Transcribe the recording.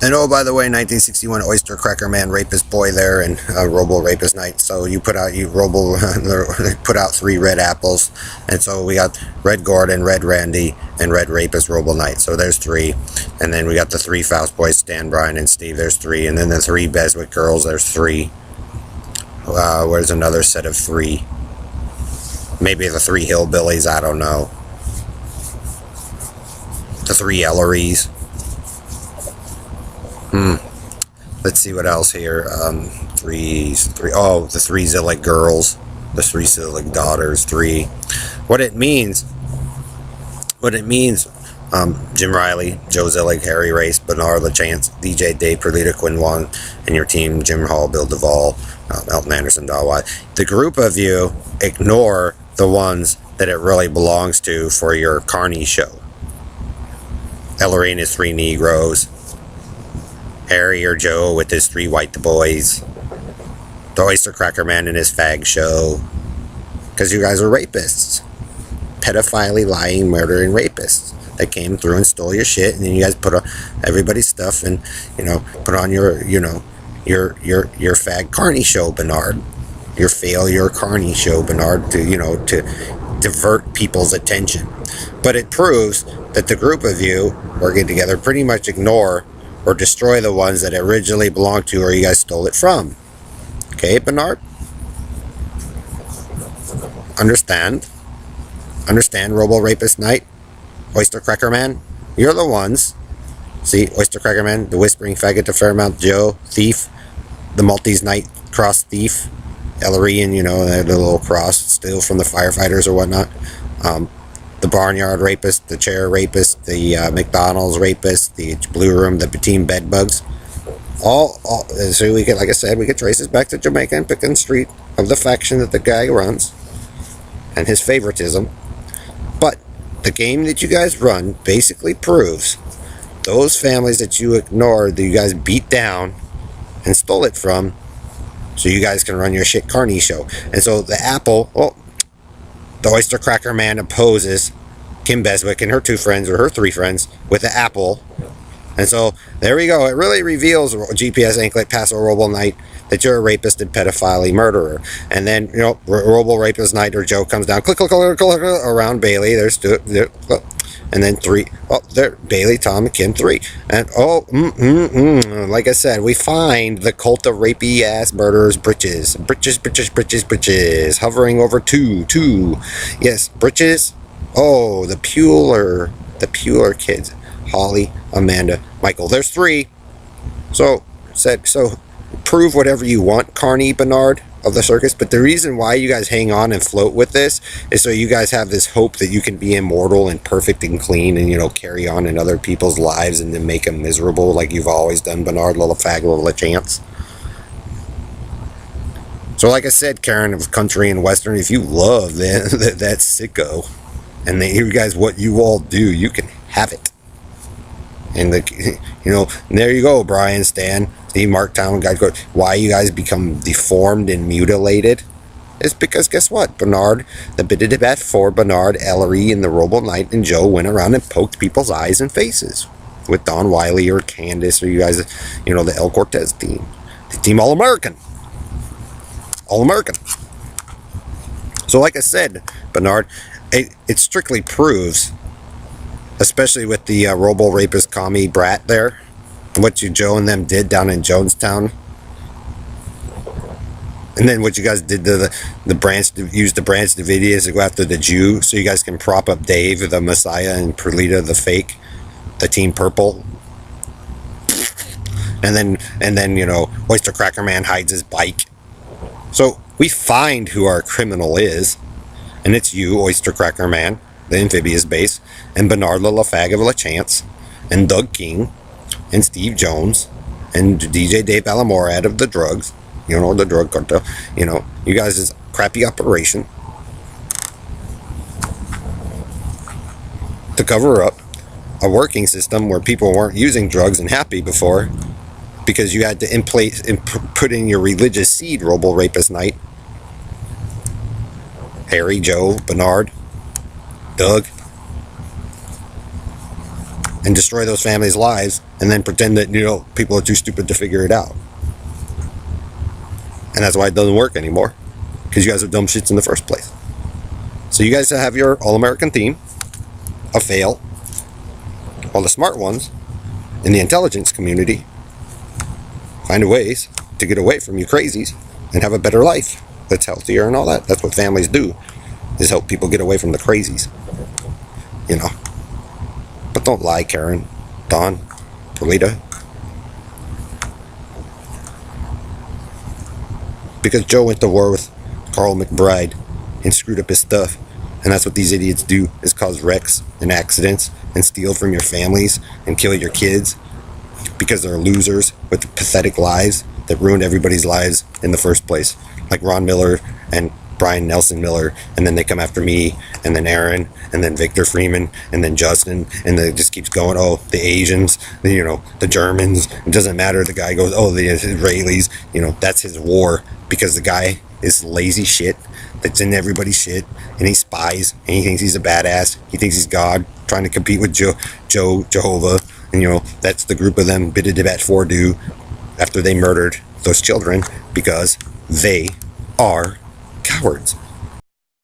And oh, by the way, 1961 Oyster Cracker Man Rapist Boy there and Robo Rapist Knight. So you Robo put out 3 red apples, and so we got Red Gordon, Red Randy, and Red Rapist Robo Knight. So there's 3, and then we got the 3 Faust Boys, Stan, Brian, and Steve. There's 3, and then the 3 Beswick Girls. There's 3. Where's another set of 3? Maybe the 3 Hillbillies. I don't know. The 3 Elleries. Let's see what else here. The 3 Zillick girls, the 3 Zillick daughters, 3. What it means. Jim Riley, Joe Zillick, Harry Race, Bernard LaChance, DJ Dave Perlita, Quinn Wong, and your team, Jim Hall, Bill Duvall, Elton Anderson, Don White. The group of you ignore the ones that it really belongs to for your Carney show. Ellery and his 3 Negroes. Harry or Joe with his 3 white boys. The Oyster Cracker Man and his fag show. Because you guys are rapists. Pedophile, lying, murdering rapists that came through and stole your shit, and then you guys put on everybody's stuff and, put on your fag Carney show, Bernard. Your failure Carney show, Bernard, to divert people's attention. But it proves that the group of you working together pretty much ignore or destroy the ones that it originally belonged to or you guys stole it from. Okay, Bernard? Understand, Robo Rapist Knight? Oyster Cracker Man? You're the ones. See, Oyster Cracker Man, the Whispering Faggot, the Fairmount Joe, Thief, the Maltese Knight Cross Thief, Ellery, and, that little cross, steal from the firefighters or whatnot. The Barnyard Rapist, the Chair Rapist, the McDonald's Rapist, the Blue Room, the Team Bedbugs. So we could, like I said, we could trace this back to Jamaica and Pickens Street of the faction that the guy runs and his favoritism. But the game that you guys run basically proves those families that you ignored, that you guys beat down and stole it from, so you guys can run your shit Carney show. And so the apple, the Oyster Cracker Man opposes Kim Beswick and her 2 friends or her 3 friends with the apple. And so there we go. It really reveals GPS Anklet Paso Robo Knight that you're a rapist and pedophile murderer. And then, Robo Rapist Knight or Joe comes down, click around Bailey. There's 2. And then 3. There, Bailey, Tom, and Kim, 3. And like I said, we find the cult of rapey ass murderers britches, hovering over 2. Yes, britches. Oh, the Puler kids, Holly, Amanda, Michael. There's 3. So prove whatever you want, Carney Bernard of the circus, but the reason why you guys hang on and float with this is so you guys have this hope that you can be immortal and perfect and clean and carry on in other people's lives and then make them miserable like you've always done, Bernard, little fag, little chance. So like I said, Karen of country and western, if you love that sicko and you guys what you all do, you can have it. And and there you go, Brian, Stan, Steve, Mark, Tom, and guys. Why you guys become deformed and mutilated? It's because guess what, Bernard, the Bididibat 4, Bernard, Ellery, and the Robo Knight and Joe went around and poked people's eyes and faces with Don Wiley or Candace or you guys, the El Cortez team, the team All-American. So like I said, Bernard, it strictly proves, especially with the Robo Rapist commie brat there, what you Joe and them did down in Jonestown, and then what you guys did to the Branch, use the Branch Davidians to go after the Jew, so you guys can prop up Dave the Messiah and Perlita the fake, the Team Purple, and then Oyster Cracker Man hides his bike. So we find who our criminal is, and it's you, Oyster Cracker Man, the amphibious base, and Bernard LaFag of LaChance, and Doug King, and Steve Jones, and DJ Dave Alamorad of the drugs, the drug cartel, you guys' crappy operation to cover up a working system where people weren't using drugs and happy before because you had to put in your religious seed, Robo Rapist Knight. Harry, Joe, Bernard, Doug. and destroy those families' lives and then pretend that, people are too stupid to figure it out. And that's why it doesn't work anymore, because you guys are dumb shits in the first place. So you guys have your all-American team of fail, while the smart ones in the intelligence community find ways to get away from you crazies and have a better life that's healthier and all that. That's what families do, is help people get away from the crazies. But don't lie, Karen, Don, Perlita. Because Joe went to war with Carl McBride and screwed up his stuff. And that's what these idiots do, is cause wrecks and accidents and steal from your families and kill your kids because they're losers with pathetic lives that ruined everybody's lives in the first place. Like Ron Miller and Brian Nelson Miller, and then they come after me, and then Aaron, and then Victor Freeman, and then Justin, and then it just keeps going. Oh, the Asians, the Germans, it doesn't matter. The guy goes, oh, the Israelis, that's his war, because the guy is lazy shit that's in everybody's shit, and he spies, and he thinks he's a badass. He thinks he's God, trying to compete with Jehovah, and that's the group of them Biddidibat Fordu after they murdered those children, because they are cowards.